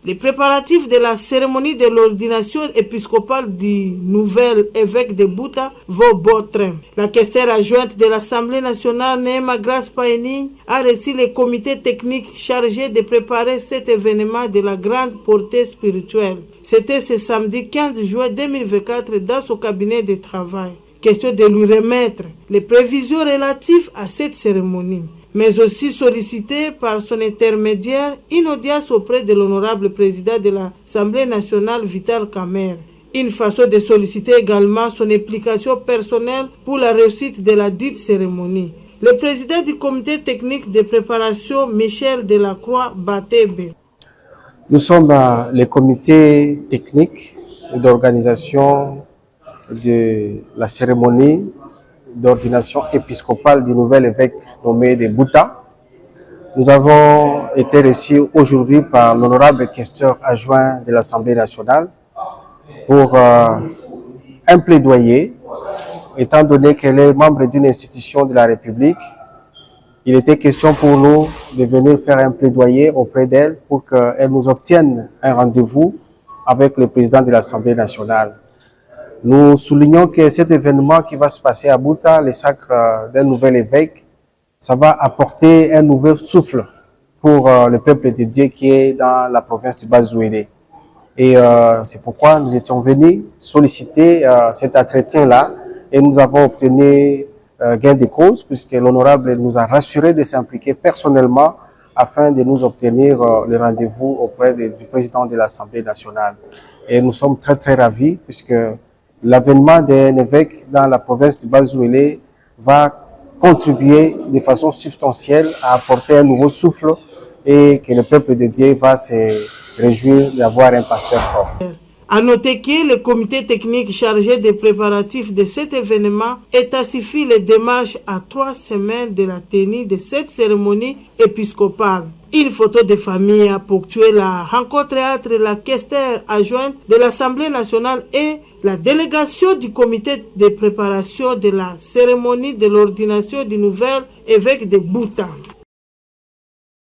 Les préparatifs de la cérémonie de l'ordination épiscopale du nouvel évêque de Bouta vont bon train. La questeur adjointe de l'Assemblée nationale, Neema Grace Paini, a reçu le comité technique chargé de préparer cet événement de la grande portée spirituelle. C'était ce samedi 15 juin 2024 dans son cabinet de travail. Question de lui remettre les prévisions relatives à cette cérémonie, mais aussi sollicité par son intermédiaire une audience auprès de l'honorable président de l'Assemblée nationale, Vital Kamerhe. Une façon de solliciter également son implication personnelle pour la réussite de la dite cérémonie. Le président du comité technique de préparation, Michel Delacroix Batebe. Nous sommes le comité technique d'organisation de la cérémonie d'ordination épiscopale du nouvel évêque nommé de Bouta. Nous avons été reçus aujourd'hui par l'honorable questeur adjoint de l'Assemblée nationale pour un plaidoyer, étant donné qu'elle est membre d'une institution de la République. Il était question pour nous de venir faire un plaidoyer auprès d'elle pour qu'elle nous obtienne un rendez-vous avec le président de l'Assemblée nationale. Nous soulignons que cet événement qui va se passer à Bouta, le sacre d'un nouvel évêque, ça va apporter un nouvel souffle pour le peuple de Dieu qui est dans la province du Bas-Zouélé. Et c'est pourquoi nous étions venus solliciter cet entretien-là et nous avons obtenu gain de cause puisque l'honorable nous a rassuré de s'impliquer personnellement afin de nous obtenir le rendez-vous auprès du président de l'Assemblée nationale. Et nous sommes très très ravis puisque l'avènement d'un évêque dans la province du Bas-Zouélé va contribuer de façon substantielle à apporter un nouveau souffle et que le peuple de Dieu va se réjouir d'avoir un pasteur propre. À noter que le comité technique chargé des préparatifs de cet événement est assuivi les démarches à 3 semaines de la tenue de cette cérémonie épiscopale. Une photo de famille a ponctué la rencontre entre la questeur adjointe de l'Assemblée nationale et la délégation du comité de préparation de la cérémonie de l'ordination du nouvel évêque de Bouta.